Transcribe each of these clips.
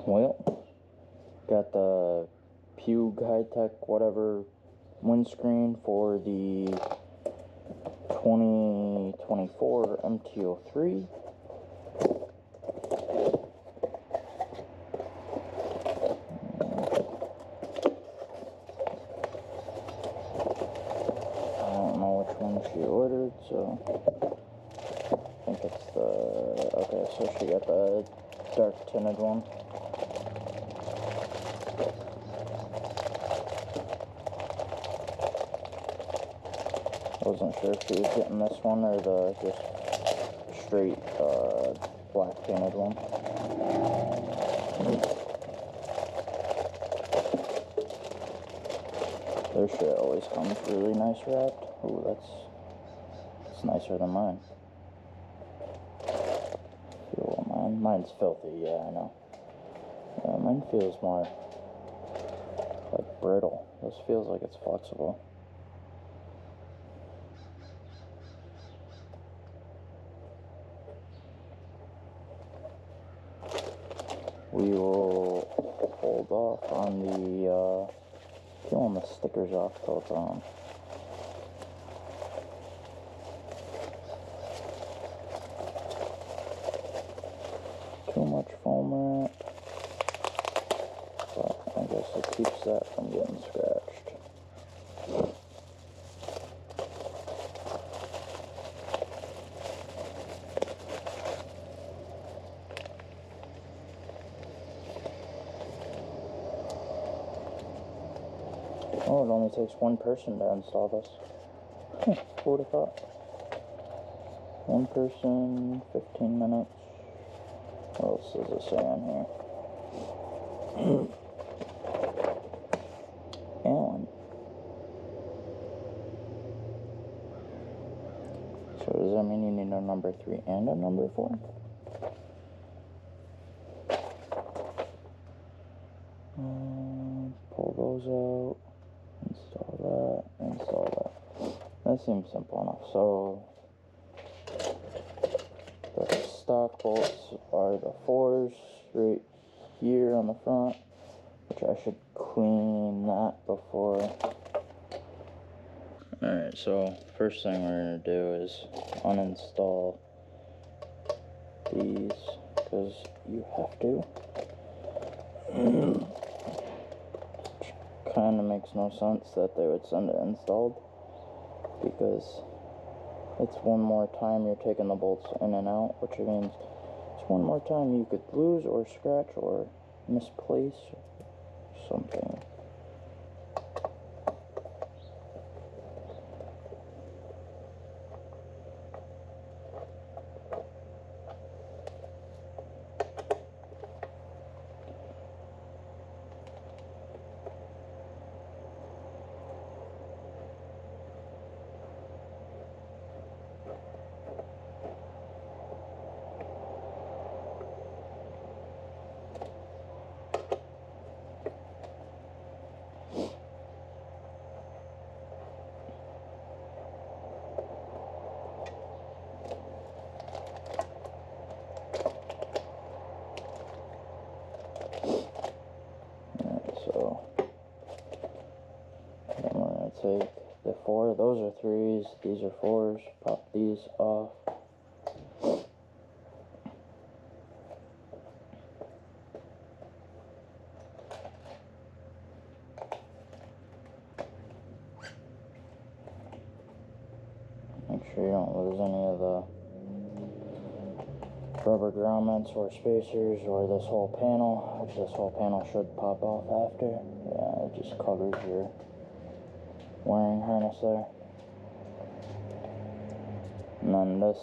Well, got the Puig high-tech whatever windscreen for the 2024 MT03. I don't know which one she ordered, so I think it's the, okay, so she got the dark tinted one. I wasn't sure if she was getting this one or the just straight black painted one. Their shit always comes really nice wrapped. Ooh, that's nicer than mine. Mine's filthy, yeah, I know. Yeah, mine feels more like brittle. This feels like it's flexible. We will hold off on the peeling the stickers off till it's on. Too much foam wrap, but I guess it keeps that from getting scratched. Oh, it only takes one person to install this. Who would have thought? One person, 15 minutes. What else does it say on here? Alen. So does that mean you need a number 3 and a number 4? Pull those out. Install that. That seems simple enough. So the stock bolts are the 4s right here on the front, which I should clean that before. Alright, so first thing we're going to do is uninstall these, because you have to. Kind of makes no sense that they would send it installed, because it's one more time you're taking the bolts in and out, which means it's one more time you could lose or scratch or misplace something. Take the 4, those are 3s, these are 4s, pop these off. Make sure you don't lose any of the rubber grommets or spacers or this whole panel, which this whole panel should pop off after. Yeah, it just covers your wiring harness there. And then this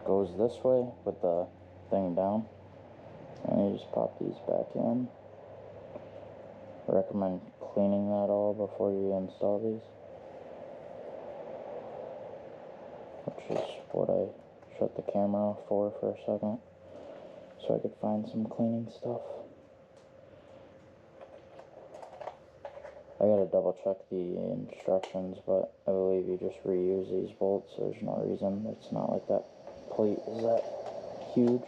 goes this way with the thing down, and you just pop these back in. I recommend cleaning that all before you install these, which is what I shut the camera off for a second, so I could find some cleaning stuff. I gotta double check the instructions, but I believe you just reuse these bolts. There's no reason. It's not like that plate is that huge.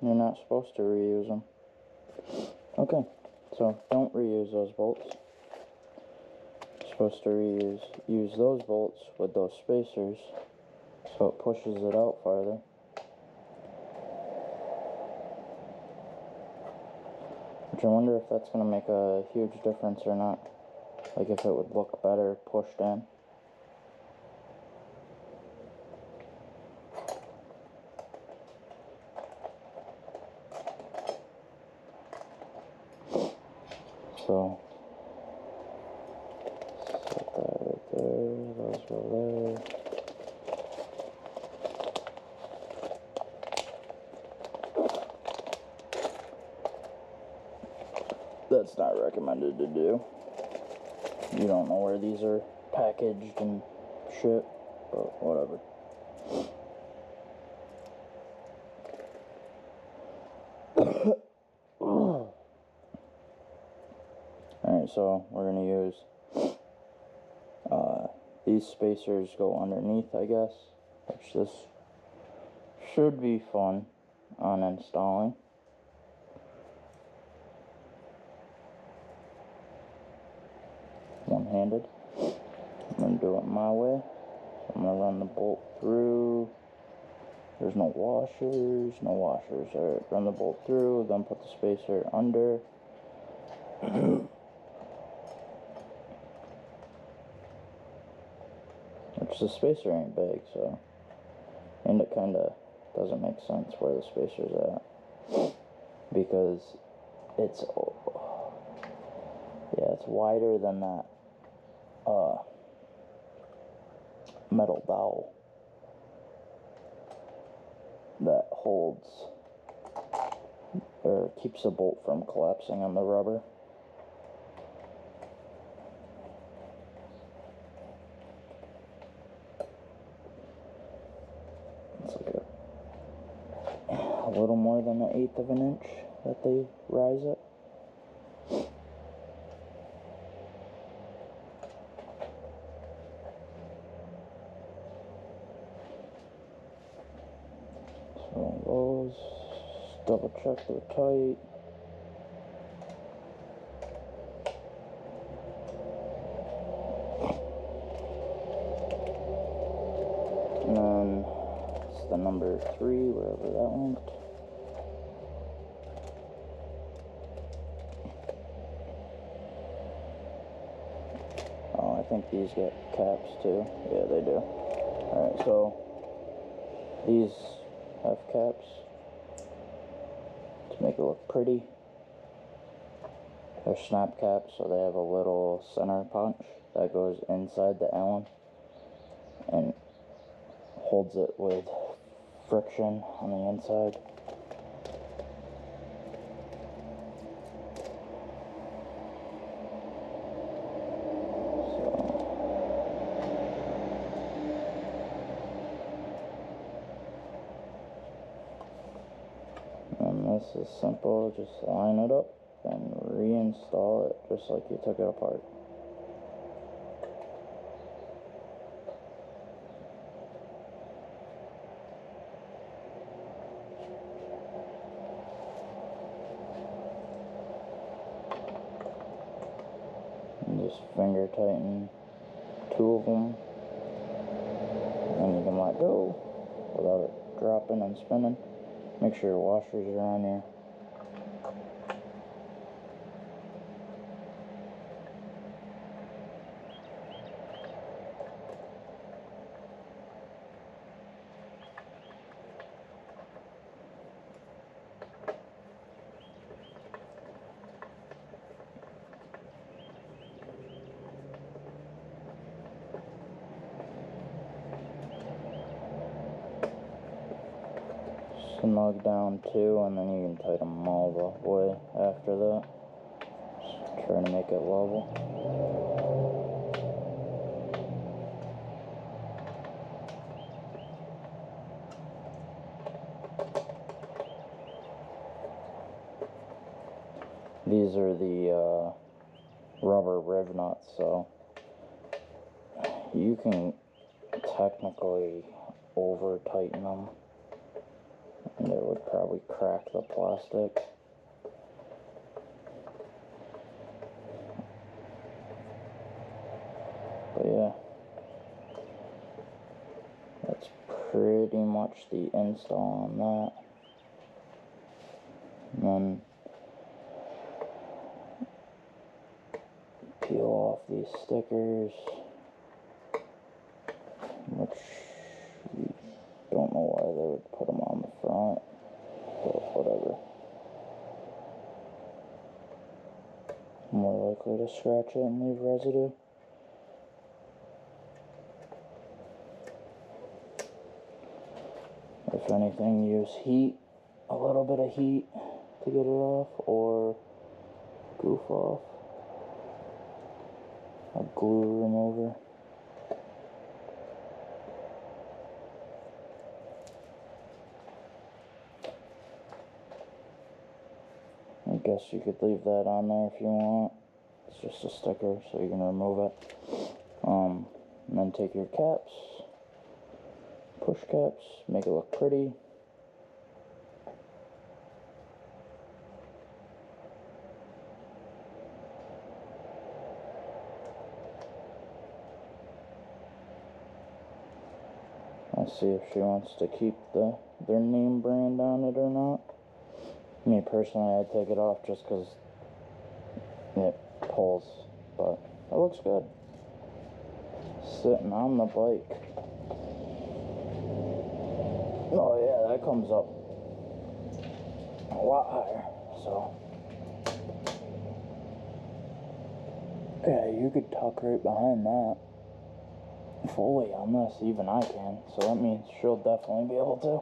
You're not supposed to reuse them. Okay, so don't reuse those bolts. You're supposed to use those bolts with those spacers so it pushes it out farther. Which I wonder if that's going to make a huge difference or not. Like if it would look better pushed in. So, set that right there, those go there. That's not recommended to do. You don't know where these are packaged and shit, but whatever. Alright, so we're going to use these spacers go underneath, I guess, which this should be fun on installing. One-handed. I'm going to do it my way. So I'm going to run the bolt through. There's no washers. Alright, run the bolt through, then put the spacer under. Which the spacer ain't big, so. And it kind of doesn't make sense where the spacer's at. Because it's wider than that metal dowel that holds or keeps the bolt from collapsing on the rubber. It's like a little more than 1/8 of an inch that they rise it. So those, double check they're tight. And then it's the number 3, wherever that went. Oh, I think these get caps too. Yeah, they do. Alright, so these have caps to make it look pretty. They're snap caps, so they have a little center punch that goes inside the Allen and holds it with friction on the inside. And this is simple, just line it up and reinstall it just like you took it apart. And just finger tighten 2 of them, and you can let go without it dropping and spinning. Make sure your washers are on here. Snug down 2, and then you can tighten them all the way after that. Just trying to make it level. These are the rubber riv nuts, so you can technically over tighten them and it would probably crack the plastic. But yeah, that's pretty much the install on that. And then peel off these stickers, which you don't know why they would put them on the front, but whatever. More likely to scratch it and leave residue. If anything, use heat, a little bit of heat to get it off, or goof off, a glue remover. I guess you could leave that on there if you want. It's just a sticker, so you can remove it. And then take your caps, push caps, make it look pretty. Let's see if she wants to keep their name brand on it or not. Me personally, I'd take it off just because it pulls, but it looks good. Sitting on the bike. Oh yeah, that comes up a lot higher, so. Yeah, you could tuck right behind that. Fully on this, even I can, so that means she'll definitely be able to.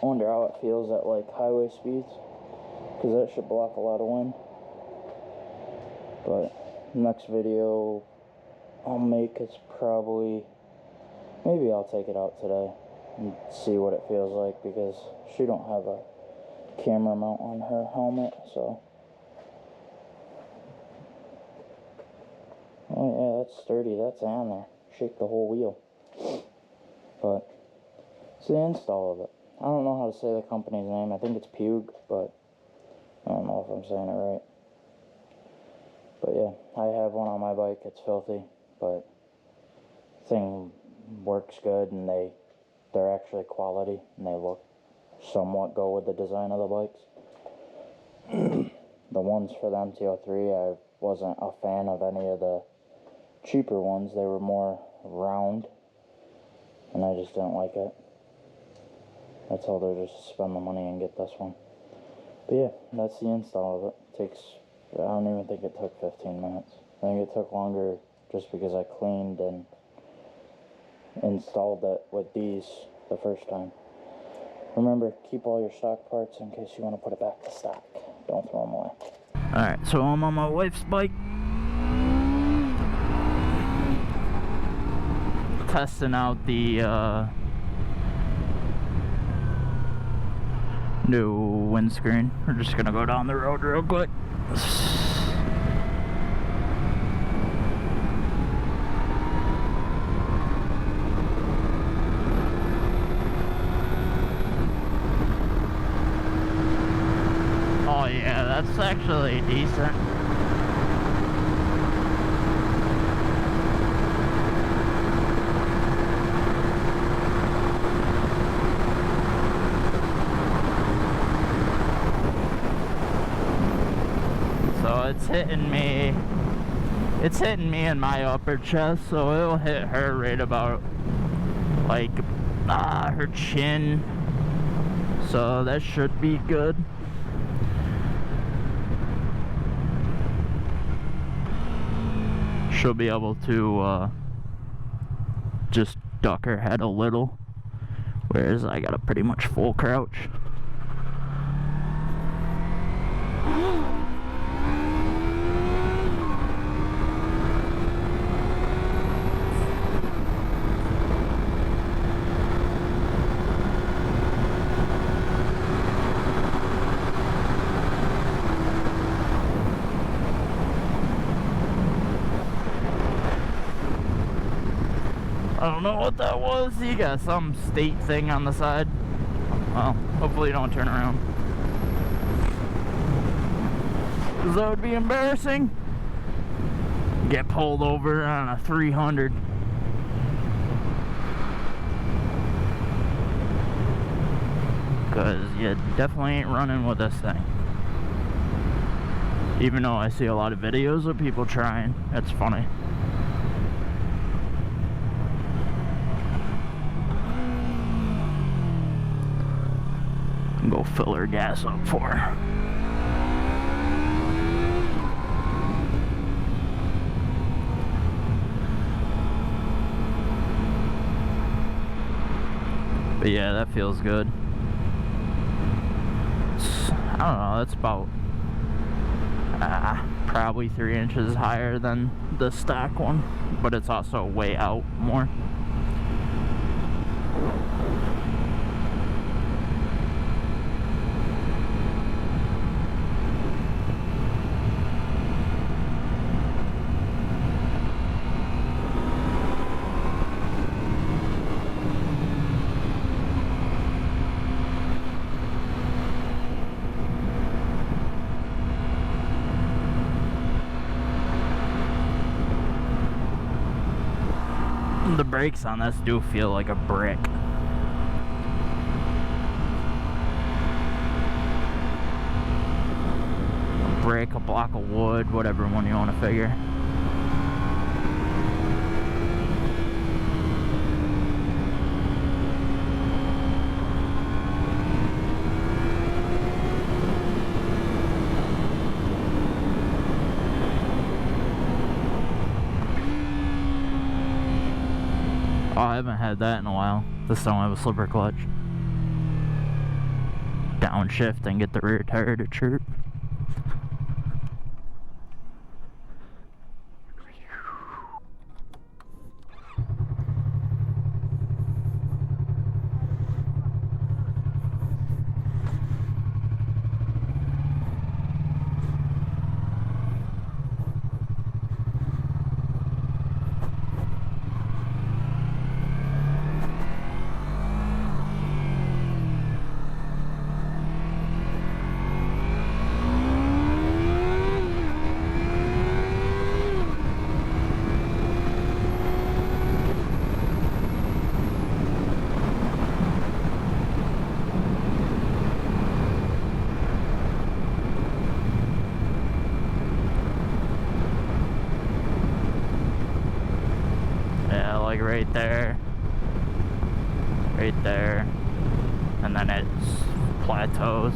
I wonder how it feels at like highway speeds, because that should block a lot of wind. But next video I'll make is probably, maybe I'll take it out today and see what it feels like, because she don't have a camera mount on her helmet, so. Oh yeah, that's sturdy, that's on there. Shake the whole wheel. But it's the install of it. I don't know how to say the company's name. I think it's Puig, but I don't know if I'm saying it right. But yeah, I have one on my bike. It's filthy, but the thing works good, and they're actually quality, and they look somewhat go with the design of the bikes. The ones for the MT03, I wasn't a fan of any of the cheaper ones. They were more round, and I just didn't like it. I told her just to spend the money and get this one. But yeah, that's the install of it. I don't even think it took 15 minutes. I think it took longer just because I cleaned and installed it with these the first time. Remember, keep all your stock parts in case you want to put it back to stock. Don't throw them away. Alright, so I'm on my wife's bike. Testing out the new windscreen. We're just gonna go down the road real quick. Oh yeah, that's actually decent. It's hitting me in my upper chest, so it'll hit her right about like her chin, so that should be good. She'll be able to just duck her head a little, whereas I got a pretty much full crouch. I don't know what that was. You got some state thing on the side. Well, hopefully you don't turn around. Because that would be embarrassing. Get pulled over on a 300. Because you definitely ain't running with this thing. Even though I see a lot of videos of people trying. It's funny. Go fill her gas up for her. But yeah, that feels good. I don't know, that's about probably 3 inches higher than the stock one, but it's also way out more. The brakes on this do feel like a brick. A brick, a block of wood, whatever one you want to figure. Oh, I haven't had that in a while. This don't have a slipper clutch. Downshift and get the rear tire to chirp. Like right there, and then it plateaus.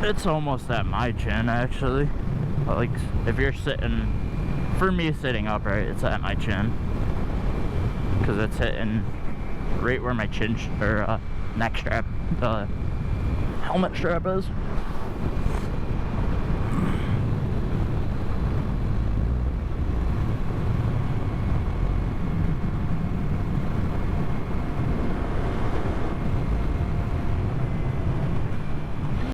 It's almost at my chin actually. Like if you're sitting, for me sitting upright, it's at my chin because it's hitting right where my chin or neck strap, the helmet strap is.